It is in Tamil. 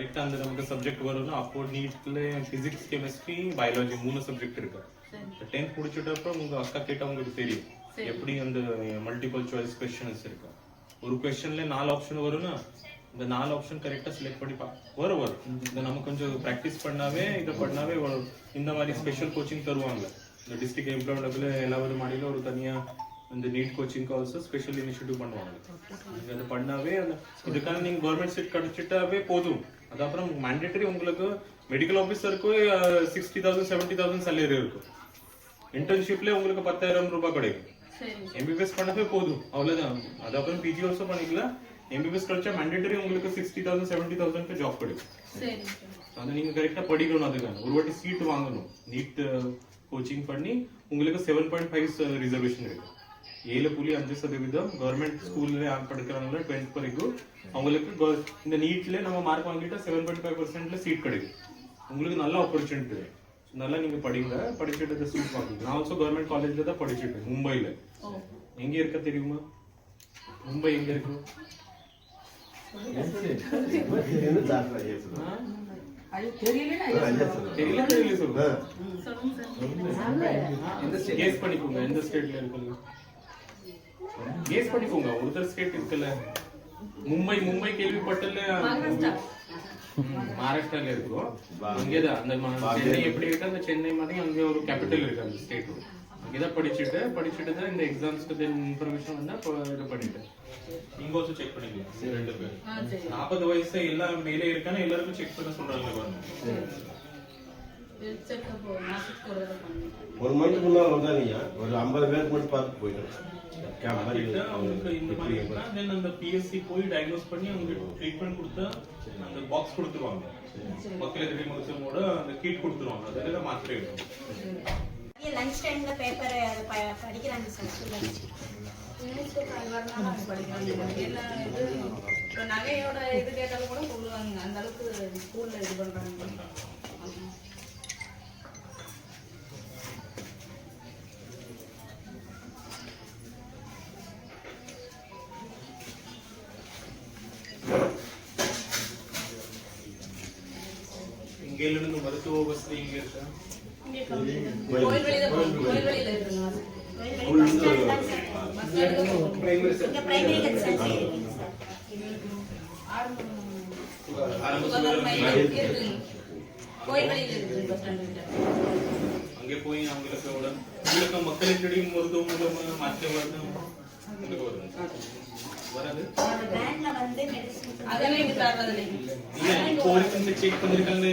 கரெக்டா அந்த நமக்கு சப்ஜெக்ட் வரும்னா அப்போ நீட்ல பிசிக்ஸ் கெமிஸ்ட்ரி பயாலஜி 3 சப்ஜெக்ட் இருக்கு. 10th முடிச்சிட்ட அப்புறம் உங்க அக்கா கேட்டா உங்களுக்கு தெரியும் எப்படி அந்த மல்டிபிள் சாய்ஸ் क्वेश्चंस இருக்கு. ஒரு क्वेश्चनல 4 ஆப்ஷன் வரும்னா இந்த 4 ஆப்ஷன் கரெக்டா செலக்ட் பண்ணி வரும். இந்த நம்ம கொஞ்சம் பிராக்டிஸ் பண்ணாவே இத பண்ணாவே இந்த மாதிரி ஸ்பெஷல் கோச்சிங் தருவாங்க. இந்த டிஸ்ட்ரிக்ட் எம்ப்ளாய்மென்ட்ல எல்லாரும் மாடியில ஒரு தனியா இந்த நீட் கோச்சிங்க்கு ஆல்சோ ஸ்பெஷல் இனிஷியேட்டிவ் பண்ணுவாங்க. நீங்க அதை பண்ணாவே இதுக்கான நீங்க கவர்மெண்ட் சீட் கிடைச்சிட்டாவே போதும். அதுக்கப்புறம் மேண்டேட்டரி உங்களுக்கு மெடிக்கல் ஆஃபீஸருக்கு 60,000 70,000 சேலரி இருக்கும். இன்டர்ன்ஷிப்ல உங்களுக்கு 10,000 ரூபாய் கிடைக்கும். எம்பிபிஎஸ் பண்ணவே போதும், அவ்வளவுதான். அதுக்கப்புறம் பிஜி ஆல்சோ பண்ணிக்கலாம். எம்பிபிஎஸ் கிடைச்சா மேண்டேட்டரி உங்களுக்கு 60,000 70,000 ஜாப் கிடைக்கும். அது நீங்க கரெக்டா படிக்கணும். அதுக்கான ஒரு வாட்டி சீட் வாங்கணும். நீட் கோச்சிங் பண்ணி உங்களுக்கு 7.5 ரிசர்வேஷன் இருக்கு. 7.5% கவர்மெண்ட் ஸ்கூல்ல படிக்கிறாங்களா 12th வரைக்கும் அவங்களுக்கு இந்த நீட்ல நம்ம மார்க் வாங்கிட்டா 7.5%ல சீட் கிடைக்கும். உங்களுக்கு நல்ல ஆப்பர்ச்சுனிட்டி. நல்லா நீங்க படிங்க, படிச்சுட்டு சீட் வாங்குங்க. நான் ஆல்சோ கவர்மெண்ட் காலேஜ்ல தான் படிச்சிருக்கேன், மும்பைல. எங்க இருக்க தெரியுமா? மும்பை எங்க இருக்கு? தெரியல சொல்லுங்க. கேஸ் பண்ணிக்கோங்க எந்த ஸ்டேட்ல இருக்குங்க. கேஸ் பண்ணிக்கோங்க. ஒருத்தர் ஸ்டேட் இருக்குல்ல, மும்பை கேள்விப்பட்டல, மகாராஷ்டிரால இருக்கும். அங்கேதான் அந்த சென்னை எப்படி இருக்கு, அந்த சென்னை மாதிரி அங்க ஒரு கேபிட்டல் இருக்கு அந்த ஸ்டேட். அங்கேதான் படிச்சுட்டு தான் இந்த எக்ஸாம்ஸ்க்கு இன்ஃபர்மேஷன் வந்தா இது பண்ணிட்டேன். நீங்க ஆல்சோ செக் பண்ணிக்கலாம். 2 பேர் 40 வயசு எல்லாம் மேலே இருக்கான்னு எல்லாருக்கும் செக் பண்ண சொல்றாங்க பாருங்க. ஒரு மந்த் முன்னாள் வந்தாங்க, ஒரு 50 பேருக்கு மட்டும் பார்த்து போயிட்டோம். அந்த பிஎஸ்சி போய் டயக்னோஸ் பண்ணி அவங்க ட்ரீட்மெண்ட் கொடுத்தா அந்த பாக்ஸ் கொடுத்துருவாங்க. மக்கள் எதிரி முடிச்சவங்களோட அந்த கிட் கொடுத்துருவாங்க. அதுல மாத்திரை இருக்கும். லஞ்ச் டைம்ல பேப்பர் படிக்கிறாங்க சார். நகையோட இது கேட்டாலும் கூட சொல்லுவாங்க. அந்த அளவுக்கு ஸ்கூல்ல இது பண்றாங்க. இங்க இருந்து மருத்துவ வசதி இங்க இருக்கா? அங்கே போய் அவங்களுக்கு மக்களுக்கு மருத்துவ மூலமா மாற்ற வரணும். வராது அதெல்லாம் செக் பண்ணிருக்காங்க.